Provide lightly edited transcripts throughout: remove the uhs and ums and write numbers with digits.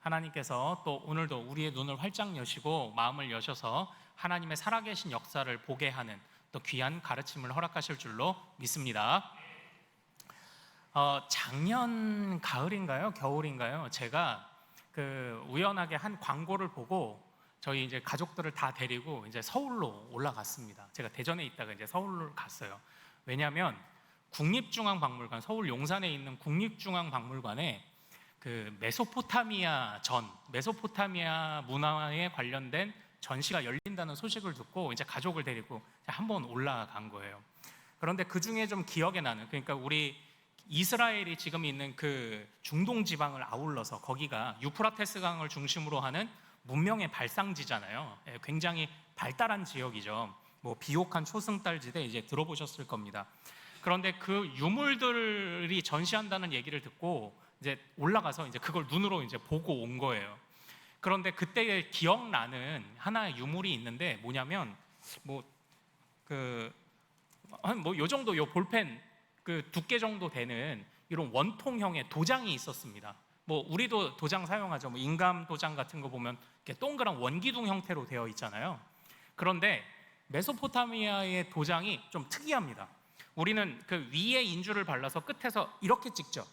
하나님께서 또 오늘도 우리의 눈을 활짝 여시고 마음을 여셔서 하나님의 살아계신 역사를 보게 하는 또 귀한 가르침을 허락하실 줄로 믿습니다. 작년 가을인가요? 겨울인가요? 제가 우연하게 한 광고를 보고 저희 이제 가족들을 다 데리고 이제 서울로 올라갔습니다. 제가 대전에 있다가 이제 서울로 갔어요. 왜냐하면 국립중앙박물관, 서울 용산에 있는 국립중앙박물관에 메소포타미아 문화에 관련된 전시가 열린다는 소식을 듣고 이제 가족을 데리고 한번 올라간 거예요. 그런데 그 중에 좀 기억에 나는, 그러니까 우리 이스라엘이 지금 있는 그 중동 지방을 아울러서 거기가 유프라테스 강을 중심으로 하는 문명의 발상지잖아요. 굉장히 발달한 지역이죠. 뭐 비옥한 초승달지대 이제 들어보셨을 겁니다. 그런데 그 유물들이 전시한다는 얘기를 듣고 이제 올라가서 이제 그걸 눈으로 이제 보고 온 거예요. 그런데 그때 기억나는 하나의 유물이 있는데 뭐냐면 요 정도 요 볼펜 두께 정도 되는 이런 원통형의 도장이 있었습니다. 우리도 도장 사용하죠. 인감 도장 같은 거 보면 이렇게 동그란 원기둥 형태로 되어 있잖아요. 그런데 메소포타미아의 도장이 좀 특이합니다. 우리는 그 위에 인주를 발라서 끝에서 이렇게 찍죠.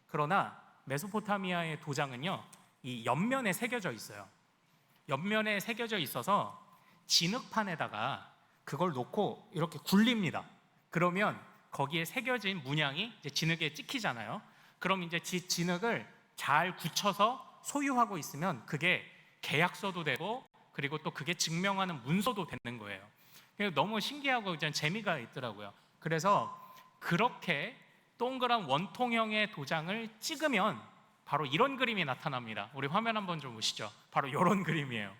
그러나 메소포타미아의 도장은요, 이 옆면에 새겨져 있어요. 옆면에 새겨져 있어서 진흙판에다가 그걸 놓고 이렇게 굴립니다. 그러면 거기에 새겨진 문양이 이제 진흙에 찍히잖아요. 그럼 이제 진흙을 잘 굳혀서 소유하고 있으면 그게 계약서도 되고, 그리고 또 그게 증명하는 문서도 되는 거예요. 너무 신기하고 이제 재미가 있더라고요. 그래서 그렇게 동그란 원통형의 도장을 찍으면 바로 이런 그림이 나타납니다. 우리 화면 한번 좀 보시죠. 바로 이런 그림이에요.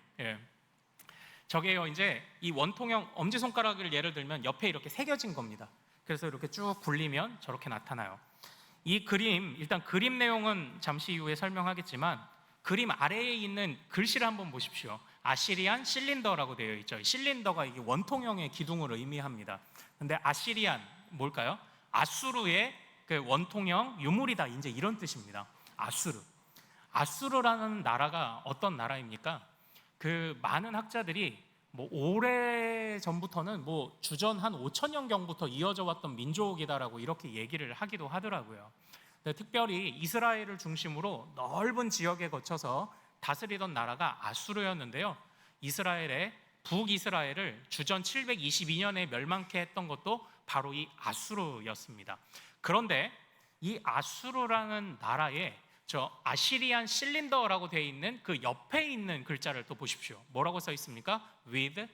저게요, 이제 이 원통형 엄지손가락을 예를 들면 옆에 이렇게 새겨진 겁니다. 그래서 이렇게 쭉 굴리면 저렇게 나타나요. 이 그림, 일단 그림 내용은 잠시 이후에 설명하겠지만 그림 아래에 있는 글씨를 한번 보십시오. 아시리안 실린더라고 되어 있죠. 실린더가 이게 원통형의 기둥을 의미합니다. 근데 아시리안 뭘까요? 아수르의 그 원통형 유물이다, 이제 이런 뜻입니다. 아수르라는 나라가 어떤 나라입니까? 많은 학자들이 오래 전부터는 주전 한 5,000년경부터 이어져 왔던 민족이다라고 이렇게 얘기를 하기도 하더라고요. 특별히 이스라엘을 중심으로 넓은 지역에 거쳐서 다스리던 나라가 아수르였는데요. 북이스라엘을 주전 722년에 멸망케 했던 것도 바로 이 아수르였습니다. 그런데 이 아수르라는 나라에 저 아시리안 실린더라고 되어 있는 그 옆에 있는 글자를 또 보십시오. 뭐라고 써 있습니까? with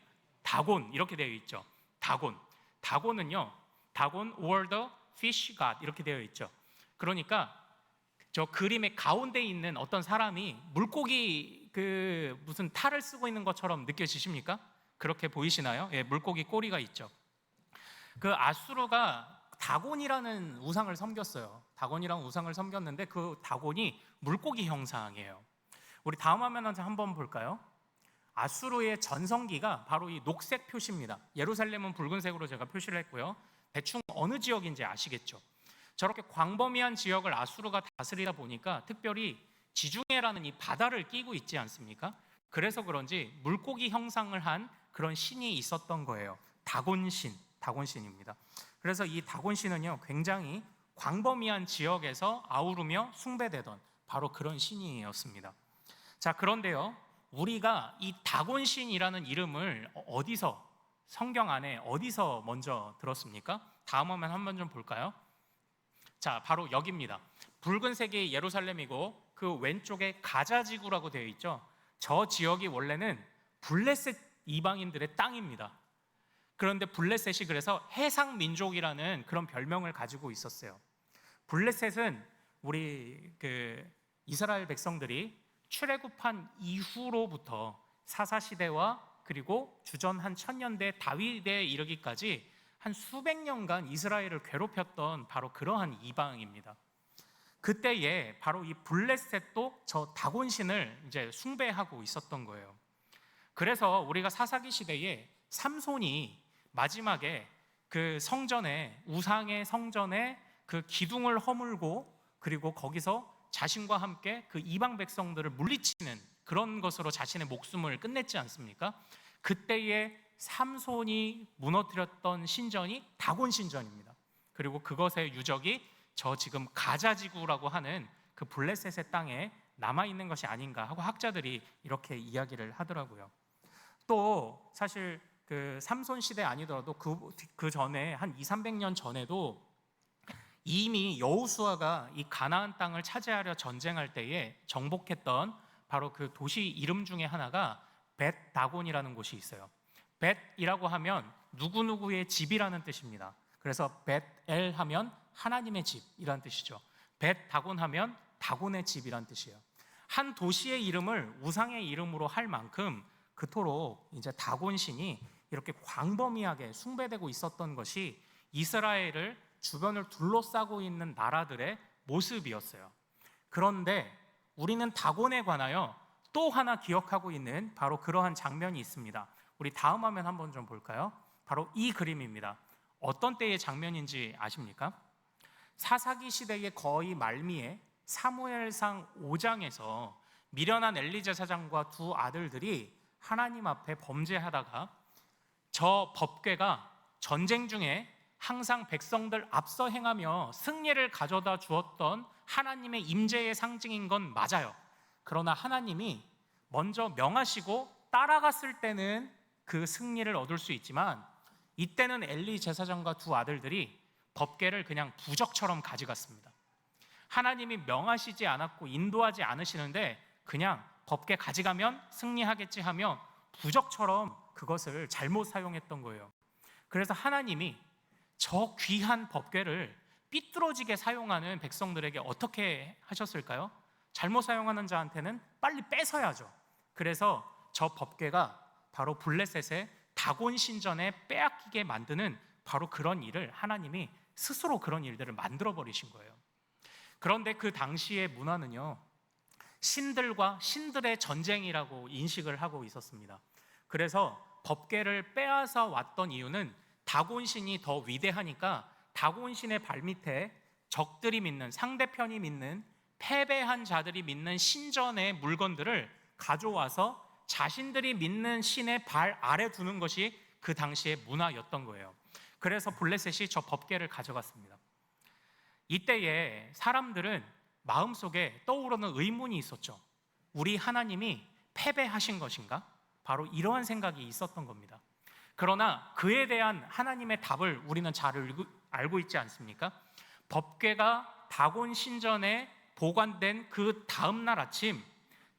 다곤, 이렇게 되어 있죠. 다곤은요, 다곤 or the fish god 이렇게 되어 있죠. 그러니까 저 그림의 가운데 있는 어떤 사람이 물고기 무슨 탈을 쓰고 있는 것처럼 느껴지십니까? 그렇게 보이시나요? 물고기 꼬리가 있죠. 아수르가 다곤이라는 우상을 섬겼어요. 다곤이라는 우상을 섬겼는데 그 다곤이 물고기 형상이에요. 우리 다음 화면 한번 볼까요? 아수르의 전성기가 바로 이 녹색 표시입니다. 예루살렘은 붉은색으로 제가 표시를 했고요. 대충 어느 지역인지 아시겠죠? 저렇게 광범위한 지역을 아수르가 다스리다 보니까 특별히 지중해라는 이 바다를 끼고 있지 않습니까? 그래서 그런지 물고기 형상을 한 그런 신이 있었던 거예요. 다곤신입니다. 그래서 이 다곤신은요, 굉장히 광범위한 지역에서 아우르며 숭배되던 바로 그런 신이었습니다. 자, 그런데요, 우리가 이 다곤신이라는 이름을 성경 안에 어디서 먼저 들었습니까? 다음 화면 한번 좀 볼까요? 자, 바로 여기입니다. 붉은색이 예루살렘이고 그 왼쪽에 가자지구라고 되어 있죠. 저 지역이 원래는 블레셋 이방인들의 땅입니다. 그런데 블레셋이 그래서 해상민족이라는 그런 별명을 가지고 있었어요. 블레셋은 우리 이스라엘 백성들이 출애굽한 이후로부터 사사시대와 그리고 주전 한 1000년대 다윗에 이르기까지 한 수백 년간 이스라엘을 괴롭혔던 바로 그러한 이방입니다. 그때에 바로 이 블레셋도 저 다곤신을 이제 숭배하고 있었던 거예요. 그래서 우리가 사사기 시대에 삼손이 마지막에 우상의 성전에 그 기둥을 허물고 그리고 거기서 자신과 함께 그 이방 백성들을 물리치는 그런 것으로 자신의 목숨을 끝냈지 않습니까? 그때에 삼손이 무너뜨렸던 신전이 다곤 신전입니다. 그리고 그것의 유적이 저 지금 가자 지구라고 하는 그 블레셋의 땅에 남아 있는 것이 아닌가 하고 학자들이 이렇게 이야기를 하더라고요. 또 사실 그 삼손 시대 아니더라도 그 전에 한 200~300년 전에도 이미 여호수아가 이 가나안 땅을 차지하려 전쟁할 때에 정복했던 바로 그 도시 이름 중에 하나가 벳 다곤이라는 곳이 있어요. 벳이라고 하면 누구누구의 집이라는 뜻입니다. 그래서 벳엘 하면 하나님의 집이라는 뜻이죠. 벳 다곤 하면 다곤의 집이라는 뜻이에요. 한 도시의 이름을 우상의 이름으로 할 만큼 그토록 이제 다곤 신이 이렇게 광범위하게 숭배되고 있었던 것이 이스라엘을 주변을 둘러싸고 있는 나라들의 모습이었어요. 그런데 우리는 다곤에 관하여 또 하나 기억하고 있는 바로 그러한 장면이 있습니다. 우리 다음 화면 한번 좀 볼까요? 바로 이 그림입니다. 어떤 때의 장면인지 아십니까? 사사기 시대의 거의 말미에 사무엘상 5장에서 미련한 엘리 제사장과 두 아들들이 하나님 앞에 범죄하다가 저 법궤가 전쟁 중에 항상 백성들 앞서 행하며 승리를 가져다 주었던 하나님의 임재의 상징인 건 맞아요. 그러나 하나님이 먼저 명하시고 따라갔을 때는 그 승리를 얻을 수 있지만 이때는 엘리 제사장과 두 아들들이 법궤를 그냥 부적처럼 가져갔습니다. 하나님이 명하시지 않았고 인도하지 않으시는데 그냥 법궤 가져가면 승리하겠지 하며 부적처럼 그것을 잘못 사용했던 거예요. 그래서 하나님이 저 귀한 법궤를 삐뚤어지게 사용하는 백성들에게 어떻게 하셨을까요? 잘못 사용하는 자한테는 빨리 뺏어야죠. 그래서 저 법궤가 바로 블레셋의 다곤 신전에 빼앗기게 만드는 바로 그런 일을 하나님이 스스로 그런 일들을 만들어 버리신 거예요. 그런데 그 당시의 문화는요, 신들과 신들의 전쟁이라고 인식을 하고 있었습니다. 그래서 법궤를 빼앗아 왔던 이유는 다곤 신이 더 위대하니까 다곤 신의 발밑에 적들이 믿는, 상대편이 믿는, 패배한 자들이 믿는 신전의 물건들을 가져와서 자신들이 믿는 신의 발 아래 두는 것이 그 당시의 문화였던 거예요. 그래서 블레셋이 저 법궤를 가져갔습니다. 이때에 사람들은 마음속에 떠오르는 의문이 있었죠. 우리 하나님이 패배하신 것인가? 바로 이러한 생각이 있었던 겁니다. 그러나 그에 대한 하나님의 답을 우리는 잘 알고 있지 않습니까? 법궤가 다곤 신전에 보관된 그 다음 날 아침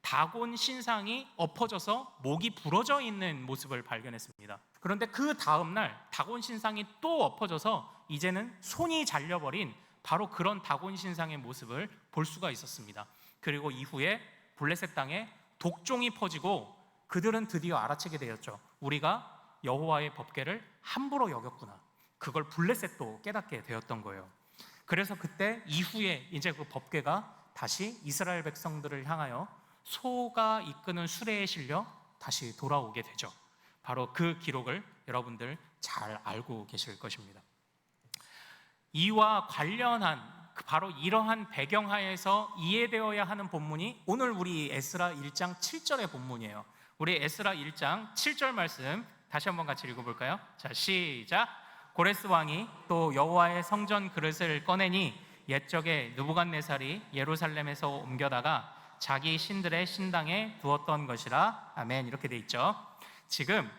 다곤 신상이 엎어져서 목이 부러져 있는 모습을 발견했습니다. 그런데 그 다음 날 다곤 신상이 또 엎어져서 이제는 손이 잘려버린 바로 그런 다곤 신상의 모습을 볼 수가 있었습니다. 그리고 이후에 블레셋 땅에 독종이 퍼지고 그들은 드디어 알아채게 되었죠. 우리가 여호와의 법궤를 함부로 여겼구나. 그걸 블레셋도 깨닫게 되었던 거예요. 그래서 그때 이후에 이제 그 법궤가 다시 이스라엘 백성들을 향하여 소가 이끄는 수레에 실려 다시 돌아오게 되죠. 바로 그 기록을 여러분들 잘 알고 계실 것입니다. 이와 관련한 바로 이러한 배경하에서 이해되어야 하는 본문이 오늘 우리 에스라 1장 7절의 본문이에요. 우리 에스라 1장 7절 말씀 다시 한번 같이 읽어볼까요? 자, 시작. 고레스 왕이 또 여호와의 성전 그릇을 꺼내니 옛적에 느부갓네살이 예루살렘에서 옮겨다가 자기 신들의 신당에 두었던 것이라. 아멘. 이렇게 돼 있죠. 지금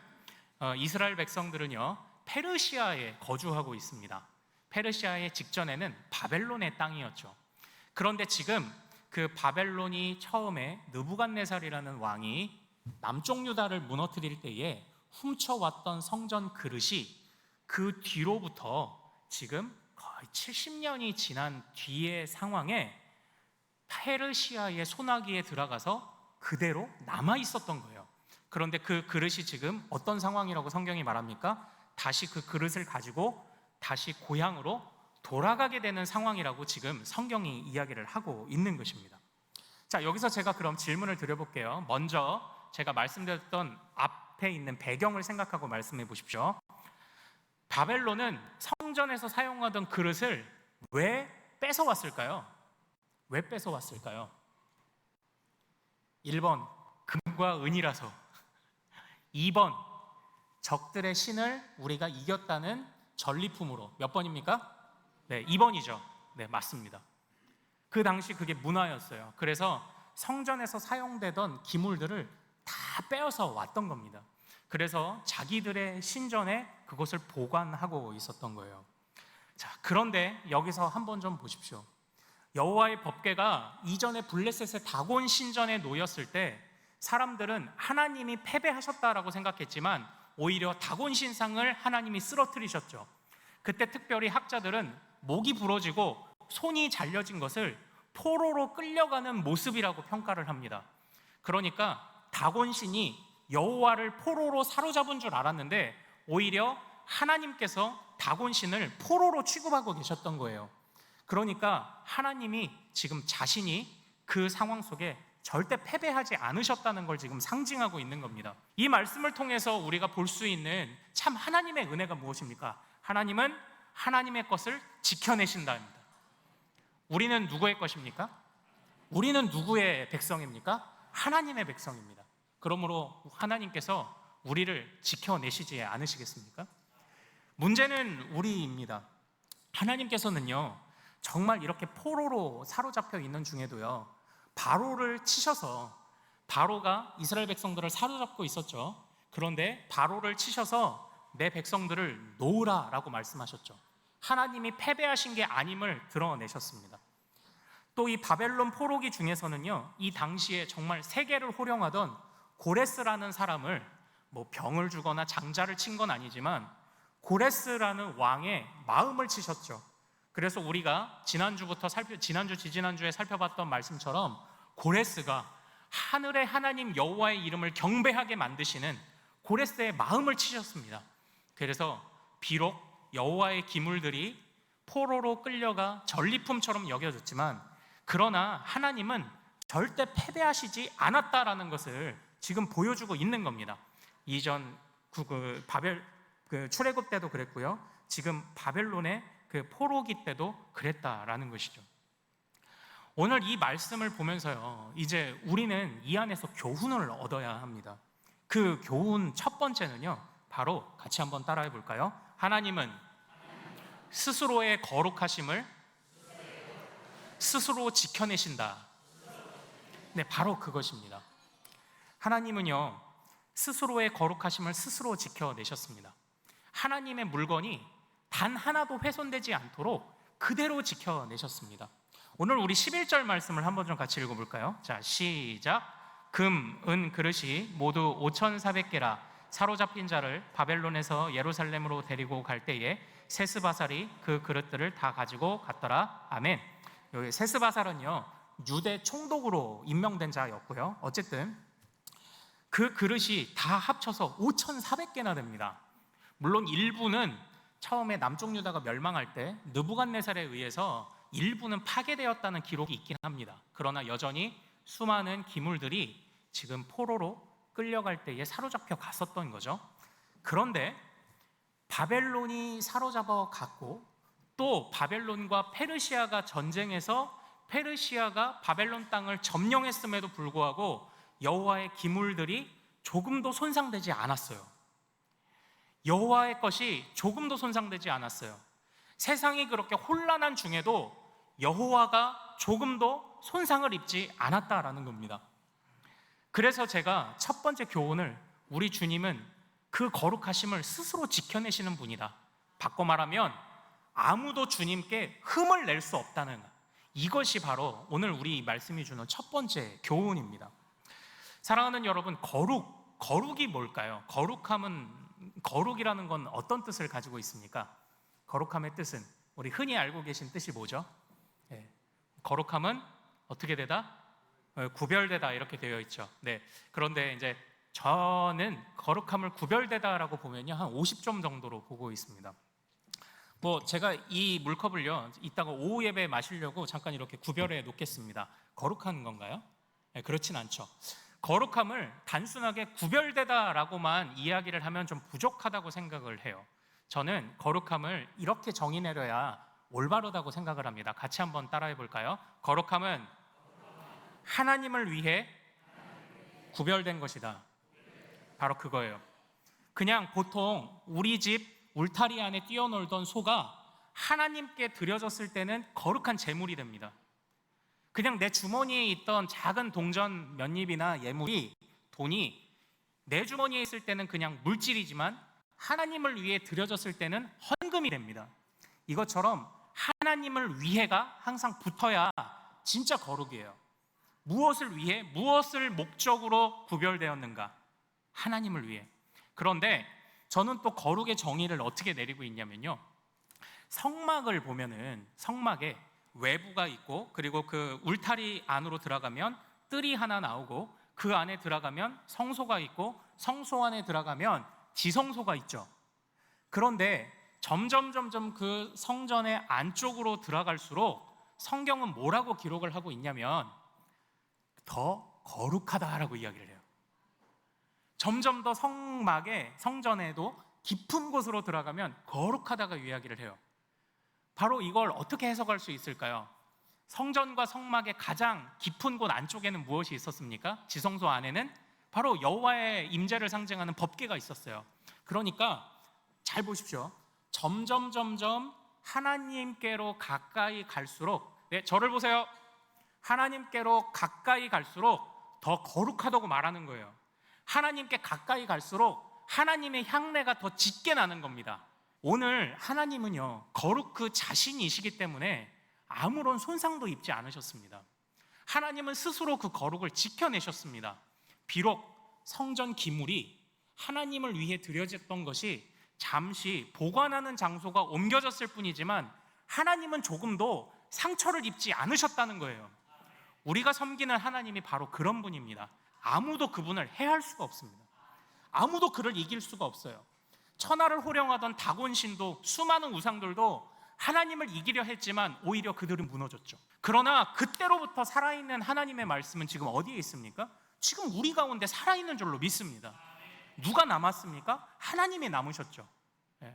이스라엘 백성들은요 페르시아에 거주하고 있습니다. 페르시아의 직전에는 바벨론의 땅이었죠. 그런데 지금 그 바벨론이 처음에 느부갓네살이라는 왕이 남쪽 유다를 무너뜨릴 때에 훔쳐왔던 성전 그릇이 그 뒤로부터 지금 거의 70년이 지난 뒤의 상황에 페르시아의 소나기에 들어가서 그대로 남아 있었던 거예요. 그런데 그 그릇이 지금 어떤 상황이라고 성경이 말합니까? 다시 그 그릇을 가지고 다시 고향으로 돌아가게 되는 상황이라고 지금 성경이 이야기를 하고 있는 것입니다. 자, 여기서 제가 그럼 질문을 드려볼게요. 먼저 제가 말씀드렸던 앞에 있는 배경을 생각하고 말씀해 보십시오. 바벨론은 성전에서 사용하던 그릇을 왜 뺏어왔을까요? 왜 뺏어왔을까요? 1번 금과 은이라서, 2번 적들의 신을 우리가 이겼다는 전리품으로. 몇 번입니까? 네, 2번이죠. 네, 맞습니다. 그 당시 그게 문화였어요. 그래서 성전에서 사용되던 기물들을 다 빼어서 왔던 겁니다. 그래서 자기들의 신전에 그것을 보관하고 있었던 거예요. 자, 그런데 여기서 한번 좀 보십시오. 여호와의 법궤가 이전에 블레셋의 다곤 신전에 놓였을 때 사람들은 하나님이 패배하셨다라고 생각했지만 오히려 다곤 신상을 하나님이 쓰러뜨리셨죠. 그때 특별히 학자들은 목이 부러지고 손이 잘려진 것을 포로로 끌려가는 모습이라고 평가를 합니다. 그러니까 다곤 신이 여호와를 포로로 사로잡은 줄 알았는데 오히려 하나님께서 다곤 신을 포로로 취급하고 계셨던 거예요. 그러니까 하나님이 지금 자신이 그 상황 속에 절대 패배하지 않으셨다는 걸 지금 상징하고 있는 겁니다. 이 말씀을 통해서 우리가 볼 수 있는 참 하나님의 은혜가 무엇입니까? 하나님은 하나님의 것을 지켜내신다입니다. 우리는 누구의 것입니까? 우리는 누구의 백성입니까? 하나님의 백성입니다. 그러므로 하나님께서 우리를 지켜내시지 않으시겠습니까? 문제는 우리입니다. 하나님께서는요, 정말 이렇게 포로로 사로잡혀 있는 중에도요, 바로를 치셔서, 바로가 이스라엘 백성들을 사로잡고 있었죠. 그런데 바로를 치셔서 내 백성들을 놓으라라고 말씀하셨죠. 하나님이 패배하신 게 아님을 드러내셨습니다. 또 이 바벨론 포로기 중에서는요, 이 당시에 정말 세계를 호령하던 고레스라는 사람을 뭐 병을 주거나 장자를 친 건 아니지만 고레스라는 왕의 마음을 치셨죠. 그래서 우리가 지난주에 살펴봤던 말씀처럼 고레스가 하늘의 하나님 여호와의 이름을 경배하게 만드시는 고레스의 마음을 치셨습니다. 그래서 비록 여호와의 기물들이 포로로 끌려가 전리품처럼 여겨졌지만 그러나 하나님은 절대 패배하시지 않았다라는 것을 지금 보여주고 있는 겁니다. 이전 출애굽 때도 그랬고요. 지금 바벨론의 그 포로기 때도 그랬다라는 것이죠. 오늘 이 말씀을 보면서요, 이제 우리는 이 안에서 교훈을 얻어야 합니다. 그 교훈 첫 번째는요, 바로 같이 한번 따라해 볼까요? 하나님은 스스로의 거룩하심을 스스로 지켜내신다. 네, 바로 그것입니다. 하나님은요, 스스로의 거룩하심을 스스로 지켜내셨습니다. 하나님의 물건이 단 하나도 훼손되지 않도록 그대로 지켜내셨습니다. 오늘 우리 11절 말씀을 한번 좀 같이 읽어볼까요? 자, 시작. 금, 은 그릇이 모두 5,400개라. 사로잡힌 자를 바벨론에서 예루살렘으로 데리고 갈 때에 세스바살이 그 그릇들을 다 가지고 갔더라. 아멘. 여기 세스바살은요, 유대 총독으로 임명된 자였고요. 어쨌든 그 그릇이 다 합쳐서 5,400개나 됩니다. 물론 일부는 처음에 남쪽 유다가 멸망할 때 느부갓네살에 의해서 일부는 파괴되었다는 기록이 있긴 합니다. 그러나 여전히 수많은 기물들이 지금 포로로 끌려갈 때에 사로잡혀 갔었던 거죠. 그런데 바벨론이 사로잡아 갔고 또 바벨론과 페르시아가 전쟁해서 페르시아가 바벨론 땅을 점령했음에도 불구하고 여호와의 기물들이 조금도 손상되지 않았어요. 여호와의 것이 조금도 손상되지 않았어요. 세상이 그렇게 혼란한 중에도 여호와가 조금도 손상을 입지 않았다라는 겁니다. 그래서 제가 첫 번째 교훈을, 우리 주님은 그 거룩하심을 스스로 지켜내시는 분이다. 바꿔 말하면 아무도 주님께 흠을 낼 수 없다는, 이것이 바로 오늘 우리 말씀이 주는 첫 번째 교훈입니다. 사랑하는 여러분, 거룩이 뭘까요? 거룩이라는 건 어떤 뜻을 가지고 있습니까? 거룩함의 뜻은 우리 흔히 알고 계신 뜻이 뭐죠? 거룩함은 어떻게 되다? 구별되다, 이렇게 되어 있죠. 네. 그런데 이제 저는 거룩함을 구별되다라고 보면요, 한 50점 정도로 보고 있습니다. 뭐 제가 이 물컵을요, 이따가 오후 예배에 마시려고 잠깐 이렇게 구별해 놓겠습니다. 거룩한 건가요? 네, 그렇진 않죠. 거룩함을 단순하게 구별되다라고만 이야기를 하면 좀 부족하다고 생각을 해요. 저는 거룩함을 이렇게 정의 내려야 올바르다고 생각을 합니다. 같이 한번 따라해 볼까요? 거룩함은 하나님을 위해 구별된 것이다. 바로 그거예요. 그냥 보통 우리 집 울타리 안에 뛰어놀던 소가 하나님께 드려졌을 때는 거룩한 제물이 됩니다. 그냥 내 주머니에 있던 작은 동전 몇 입이나 예물이, 돈이 내 주머니에 있을 때는 그냥 물질이지만 하나님을 위해 드려졌을 때는 헌금이 됩니다. 이것처럼 하나님을 위해가 항상 붙어야 진짜 거룩이에요. 무엇을 위해, 무엇을 목적으로 구별되었는가? 하나님을 위해. 그런데 저는 또 거룩의 정의를 어떻게 내리고 있냐면요, 성막을 보면은 성막에 외부가 있고, 그리고 그 울타리 안으로 들어가면 뜰이 하나 나오고, 그 안에 들어가면 성소가 있고, 성소 안에 들어가면 지성소가 있죠. 그런데 점점 그 성전의 안쪽으로 들어갈수록 성경은 뭐라고 기록을 하고 있냐면 더 거룩하다라고 이야기를 해요. 점점 더 성막에, 성전에도 깊은 곳으로 들어가면 거룩하다가 이야기를 해요. 바로 이걸 어떻게 해석할 수 있을까요? 성전과 성막의 가장 깊은 곳 안쪽에는 무엇이 있었습니까? 지성소 안에는 바로 여호와의 임재를 상징하는 법궤가 있었어요. 그러니까 잘 보십시오. 점점 하나님께로 가까이 갈수록, 네, 저를 보세요. 하나님께로 가까이 갈수록 더 거룩하다고 말하는 거예요. 하나님께 가까이 갈수록 하나님의 향내가 더 짙게 나는 겁니다. 오늘 하나님은요, 거룩 그 자신이시기 때문에 아무런 손상도 입지 않으셨습니다. 하나님은 스스로 그 거룩을 지켜내셨습니다. 비록 성전 기물이 하나님을 위해 드려졌던 것이 잠시 보관하는 장소가 옮겨졌을 뿐이지만 하나님은 조금도 상처를 입지 않으셨다는 거예요. 우리가 섬기는 하나님이 바로 그런 분입니다. 아무도 그분을 해할 수가 없습니다. 아무도 그를 이길 수가 없어요. 천하를 호령하던 다곤신도, 수많은 우상들도 하나님을 이기려 했지만 오히려 그들은 무너졌죠. 그러나 그때로부터 살아있는 하나님의 말씀은 지금 어디에 있습니까? 지금 우리 가운데 살아있는 줄로 믿습니다. 누가 남았습니까? 하나님이 남으셨죠.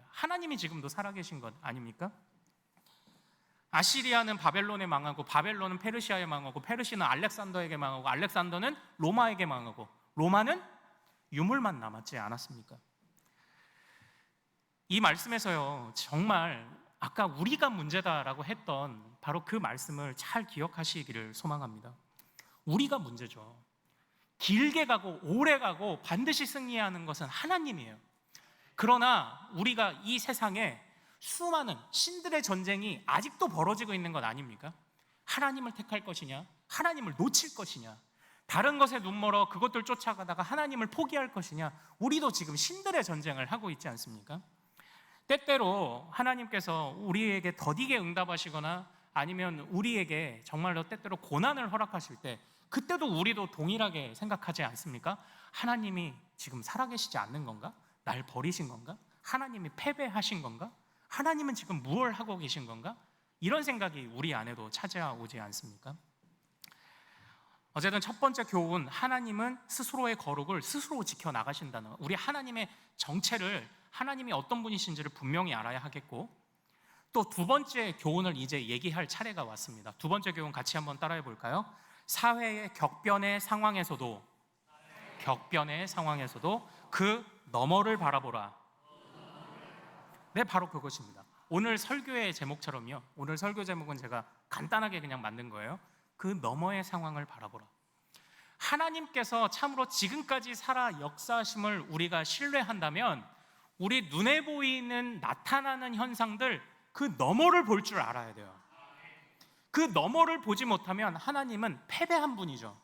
하나님이 지금도 살아계신 것 아닙니까? 아시리아는 바벨론에 망하고, 바벨론은 페르시아에 망하고, 페르시는 알렉산더에게 망하고, 알렉산더는 로마에게 망하고, 로마는 유물만 남았지 않았습니까? 이 말씀에서요, 정말 아까 우리가 문제다라고 했던 바로 그 말씀을 잘 기억하시기를 소망합니다. 우리가 문제죠. 길게 가고 오래 가고 반드시 승리하는 것은 하나님이에요. 그러나 우리가 이 세상에 수많은 신들의 전쟁이 아직도 벌어지고 있는 것 아닙니까? 하나님을 택할 것이냐, 하나님을 놓칠 것이냐, 다른 것에 눈멀어 그것들 쫓아가다가 하나님을 포기할 것이냐, 우리도 지금 신들의 전쟁을 하고 있지 않습니까? 때때로 하나님께서 우리에게 더디게 응답하시거나 아니면 우리에게 정말로 때때로 고난을 허락하실 때, 그때도 우리도 동일하게 생각하지 않습니까? 하나님이 지금 살아계시지 않는 건가? 날 버리신 건가? 하나님이 패배하신 건가? 하나님은 지금 무엇을 하고 계신 건가? 이런 생각이 우리 안에도 찾아오지 않습니까? 어쨌든 첫 번째 교훈, 하나님은 스스로의 거룩을 스스로 지켜나가신다는 것. 우리 하나님의 정체를, 하나님이 어떤 분이신지를 분명히 알아야 하겠고, 또 두 번째 교훈을 이제 얘기할 차례가 왔습니다. 두 번째 교훈 같이 한번 따라해 볼까요? 사회의 격변의 상황에서도 그 너머를 바라보라. 네, 바로 그것입니다. 오늘 설교의 제목처럼요, 오늘 설교 제목은 제가 간단하게 그냥 만든 거예요. 그 너머의 상황을 바라보라. 하나님께서 참으로 지금까지 살아 역사하심을 우리가 신뢰한다면 우리 눈에 보이는 나타나는 현상들, 그 너머를 볼 줄 알아야 돼요. 그 너머를 보지 못하면 하나님은 패배한 분이죠.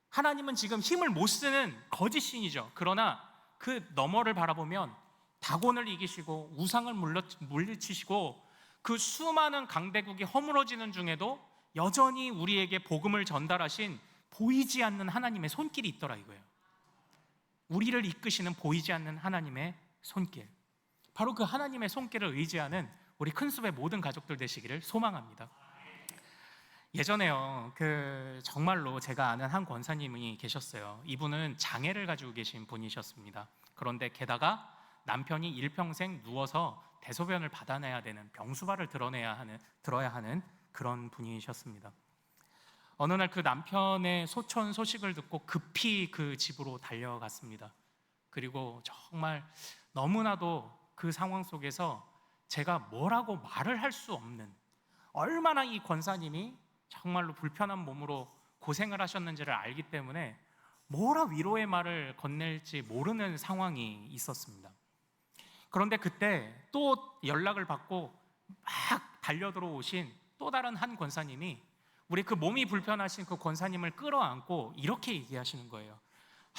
하나님은 지금 힘을 못 쓰는 거짓신이죠. 그러나 그 너머를 바라보면 다곤을 이기시고 우상을 물리치시고 그 수많은 강대국이 허물어지는 중에도 여전히 우리에게 복음을 전달하신 보이지 않는 하나님의 손길이 있더라 이거예요. 우리를 이끄시는 보이지 않는 하나님의 손길, 바로 그 하나님의 손길을 의지하는 우리 큰숲의 모든 가족들 되시기를 소망합니다. 예전에요, 정말로 제가 아는 한 권사님이 계셨어요. 이분은 장애를 가지고 계신 분이셨습니다. 그런데 게다가 남편이 일평생 누워서 대소변을 받아내야 되는, 병수발을 들어야 하는 그런 분이셨습니다. 어느 날 그 남편의 소천 소식을 듣고 급히 그 집으로 달려갔습니다. 그리고 정말 너무나도 그 상황 속에서 제가 뭐라고 말을 할 수 없는, 얼마나 이 권사님이 정말로 불편한 몸으로 고생을 하셨는지를 알기 때문에 뭐라 위로의 말을 건넬지 모르는 상황이 있었습니다. 그런데 그때 또 연락을 받고 막 달려들어오신 또 다른 한 권사님이 우리 그 몸이 불편하신 그 권사님을 끌어안고 이렇게 얘기하시는 거예요.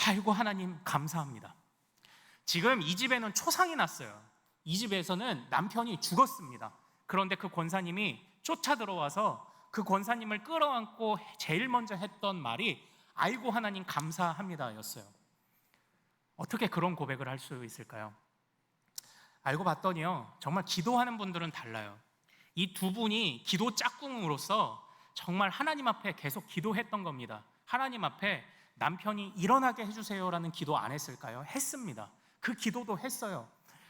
아이고 하나님 감사합니다. 지금 이 집에는 초상이 났어요. 이 집에서는 남편이 죽었습니다. 그런데 그 권사님이 쫓아 들어와서 그 권사님을 끌어안고 제일 먼저 했던 말이 아이고 하나님 감사합니다 였어요. 어떻게 그런 고백을 할 수 있을까요? 알고 봤더니요, 정말 기도하는 분들은 달라요. 이 두 분이 기도 짝꿍으로서 정말 하나님 앞에 계속 기도했던 겁니다. 하나님 앞에 남편이 일어나게 해주세요라는 기도 안 했을까요? 했습니다. 그 기도도 했어요.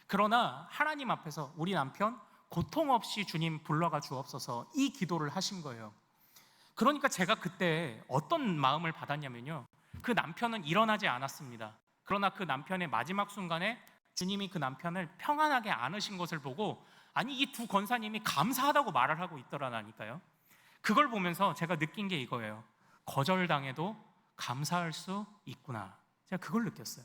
그러나 하나님 앞에서 우리 남편 고통 없이 주님 불러가 주옵소서, 이 기도를 하신 거예요. 그러니까 제가 그때 어떤 마음을 받았냐면요, 그 남편은 일어나지 않았습니다. 그러나 그 남편의 마지막 순간에 주님이 그 남편을 평안하게 안으신 것을 보고, 아니 이 두 권사님이 감사하다고 말을 하고 있더라니까요. 그걸 보면서 제가 느낀 게 이거예요. 거절당해도 감사할 수 있구나. 제가 그걸 느꼈어요.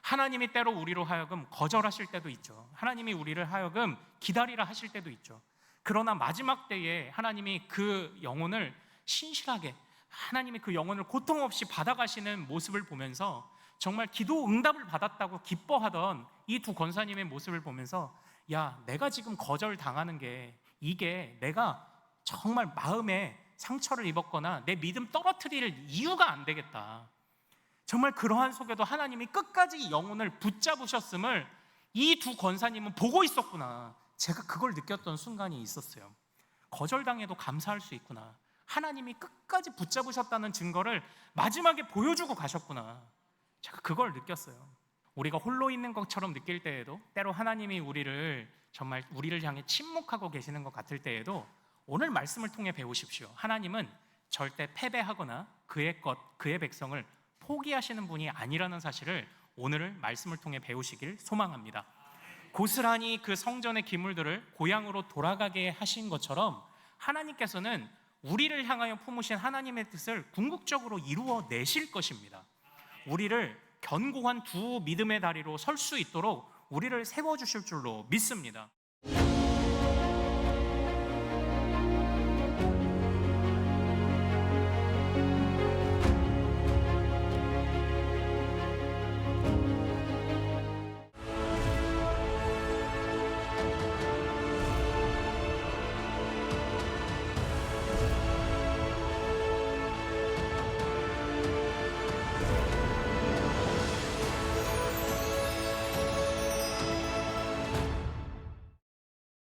하나님이 때로 우리로 하여금 거절하실 때도 있죠. 하나님이 우리를 하여금 기다리라 하실 때도 있죠. 그러나 마지막 때에 하나님이 그 영혼을 신실하게, 하나님이 그 영혼을 고통 없이 받아가시는 모습을 보면서 정말 기도 응답을 받았다고 기뻐하던 이 두 권사님의 모습을 보면서, 야, 내가 지금 거절당하는 게, 이게 내가 정말 마음에 상처를 입었거나 내 믿음 떨어뜨릴 이유가 안 되겠다. 정말 그러한 속에도 하나님이 끝까지 영혼을 붙잡으셨음을 이 두 권사님은 보고 있었구나. 제가 그걸 느꼈던 순간이 있었어요. 거절당해도 감사할 수 있구나. 하나님이 끝까지 붙잡으셨다는 증거를 마지막에 보여주고 가셨구나. 제가 그걸 느꼈어요. 우리가 홀로 있는 것처럼 느낄 때에도, 때로 하나님이 정말 우리를 향해 침묵하고 계시는 것 같을 때에도 오늘 말씀을 통해 배우십시오. 하나님은 절대 패배하거나 그의 백성을 포기하시는 분이 아니라는 사실을 오늘 말씀을 통해 배우시길 소망합니다. 고스란히 그 성전의 기물들을 고향으로 돌아가게 하신 것처럼 하나님께서는 우리를 향하여 품으신 하나님의 뜻을 궁극적으로 이루어 내실 것입니다. 우리를 견고한 두 믿음의 다리로 설 수 있도록 우리를 세워주실 줄로 믿습니다.